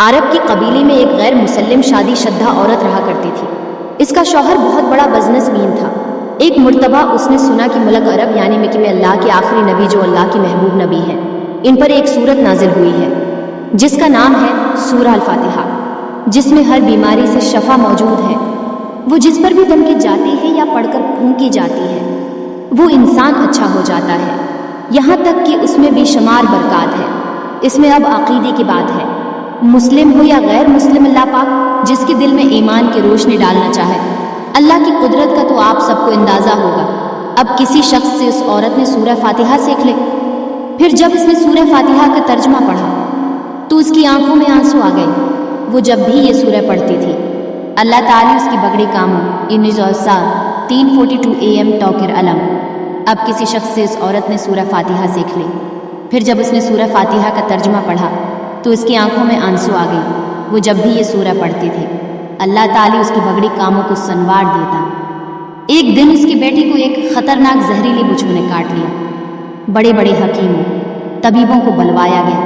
عرب کی قبیلے میں ایک غیر مسلم شادی شدہ عورت رہا کرتی تھی۔ اس کا شوہر بہت بڑا بزنس مین تھا۔ ایک مرتبہ اس نے سنا کہ ملک عرب یعنی مکہ میں اللہ کے آخری نبی جو اللہ کے محبوب نبی ہیں، ان پر ایک سورت نازل ہوئی ہے جس کا نام ہے سورہ الفاتحہ، جس میں ہر بیماری سے شفا موجود ہے۔ وہ جس پر بھی دم کی جاتی ہے یا پڑھ کر پھونکی جاتی ہے وہ انسان اچھا ہو جاتا ہے، یہاں تک کہ اس میں بے شمار برکات ہے۔ اس میں اب عقیدے کی بات ہے، مسلم ہو یا غیر مسلم، اللہ پاک جس کے دل میں ایمان کی روشنی ڈالنا چاہے۔ اللہ کی قدرت کا تو آپ سب کو اندازہ ہوگا۔ اب کسی شخص سے اس عورت نے سورہ فاتحہ سیکھ لے۔ پھر جب اس نے سورہ فاتحہ کا ترجمہ پڑھا تو اس کی آنکھوں میں آنسو آ گئے۔ وہ جب بھی یہ سورہ پڑھتی تھی اللہ تعالیٰ اس کی بگڑی کاموں 3:42 AM ٹوکر علم۔ اب کسی شخص سے اس عورت نے سورہ فاتحہ سیکھ لی۔ پھر جب اس نے سورہ فاتحہ کا ترجمہ پڑھا تو اس کی آنکھوں میں آنسو آ گئی۔ وہ جب بھی یہ سورہ پڑھتی تھی اللہ تعالیٰ اس کی بگڑی کاموں کو سنوار دیتا۔ ایک دن اس کی بیٹی کو ایک خطرناک زہریلی بچھو نے کاٹ لیا۔ بڑے بڑے حکیموں طبیبوں کو بلوایا گیا،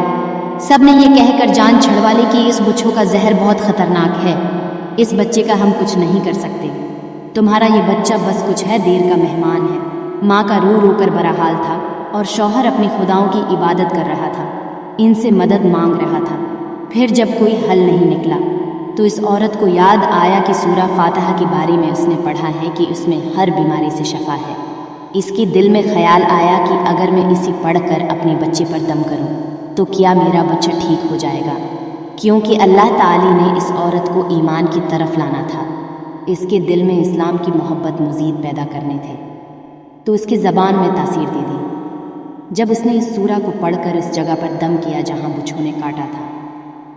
سب نے یہ کہہ کر جان چھڑوا لی کہ اس بچھو کا زہر بہت خطرناک ہے، اس بچے کا ہم کچھ نہیں کر سکتے، تمہارا یہ بچہ بس کچھ ہے دیر کا مہمان ہے۔ ماں کا رو رو کر برا حال تھا اور شوہر اپنی خداؤں کی عبادت کر رہا تھا، ان سے مدد مانگ رہا تھا۔ پھر جب کوئی حل نہیں نکلا تو اس عورت کو یاد آیا کہ سورہ فاتحہ کے بارے میں اس نے پڑھا ہے کہ اس میں ہر بیماری سے شفا ہے۔ اس کے دل میں خیال آیا کہ اگر میں اسے پڑھ کر اپنے بچے پر دم کروں تو کیا میرا بچہ ٹھیک ہو جائے گا، کیونکہ اللہ تعالی نے اس عورت کو ایمان کی طرف لانا تھا، اس کے دل میں اسلام کی محبت مزید پیدا کرنے تھے، تو اس کی زبان میں تاثیر دے دی۔ جب اس نے اس سورہ کو پڑھ کر اس جگہ پر دم کیا جہاں بچھو نے کاٹا تھا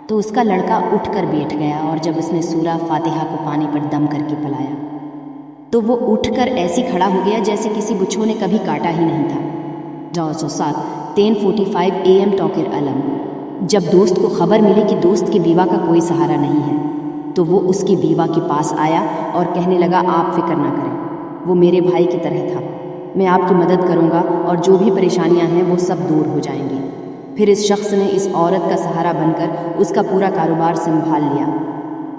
تو اس کا لڑکا اٹھ کر بیٹھ گیا، اور جب اس نے سورہ فاتحہ کو پانی پر دم کر کے پلایا تو وہ اٹھ کر ایسی کھڑا ہو گیا جیسے کسی بچھو نے کبھی کاٹا ہی نہیں تھا۔ 10:45 AM ٹوکر علم۔ جب دوست کو خبر ملی کہ دوست کی بیوہ کا کوئی سہارا نہیں ہے تو وہ اس کی بیوہ کے پاس آیا اور کہنے لگا آپ فکر نہ کریں، وہ میرے بھائی کی طرح تھا، میں آپ کی مدد کروں گا اور جو بھی پریشانیاں ہیں وہ سب دور ہو جائیں گی۔ پھر اس شخص نے اس عورت کا سہارا بن کر اس کا پورا کاروبار سنبھال لیا۔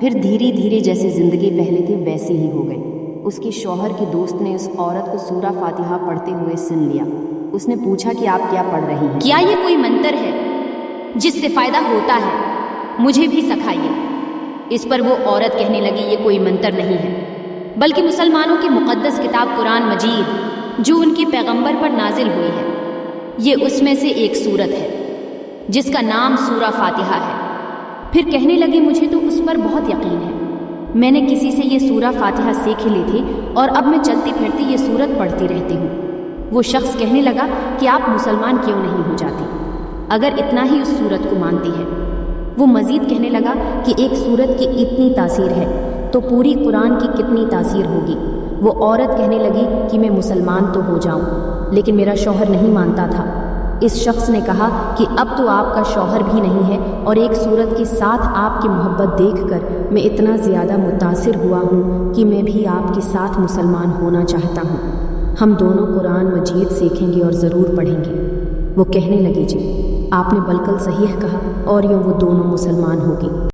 پھر دھیرے دھیرے جیسے زندگی پہلے تھی ویسی ہی ہو گئی۔ اس کے شوہر کی دوست نے اس عورت کو سورہ فاتحہ پڑھتے ہوئے سن لیا۔ اس نے پوچھا کہ آپ کیا پڑھ رہی ہیں؟ کیا یہ کوئی منتر ہے جس سے فائدہ ہوتا ہے؟ مجھے بھی سکھائیے۔ اس پر وہ عورت کہنے لگی یہ کوئی منتر نہیں ہے بلکہ مسلمانوں کی مقدس کتاب قرآن مجید جو ان کے پیغمبر پر نازل ہوئی ہے، یہ اس میں سے ایک سورت ہے جس کا نام سورہ فاتحہ ہے۔ پھر کہنے لگی مجھے تو اس پر بہت یقین ہے، میں نے کسی سے یہ سورہ فاتحہ سیکھ لی تھی اور اب میں چلتی پھرتی یہ سورت پڑھتی رہتی ہوں۔ وہ شخص کہنے لگا کہ آپ مسلمان کیوں نہیں ہو جاتی اگر اتنا ہی اس سورت کو مانتی ہے۔ وہ مزید کہنے لگا کہ ایک سورت کی اتنی تاثیر ہے تو پوری قرآن کی کتنی تاثیر ہوگی۔ وہ عورت کہنے لگی کہ میں مسلمان تو ہو جاؤں لیکن میرا شوہر نہیں مانتا تھا۔ اس شخص نے کہا کہ اب تو آپ کا شوہر بھی نہیں ہے اور ایک سورت کے ساتھ آپ کی محبت دیکھ کر میں اتنا زیادہ متاثر ہوا ہوں کہ میں بھی آپ کے ساتھ مسلمان ہونا چاہتا ہوں۔ ہم دونوں قرآن مجید سیکھیں گے اور ضرور پڑھیں گے۔ وہ کہنے لگے جی آپ نے بالکل صحیح کہا، اور یوں وہ دونوں مسلمان ہوگی۔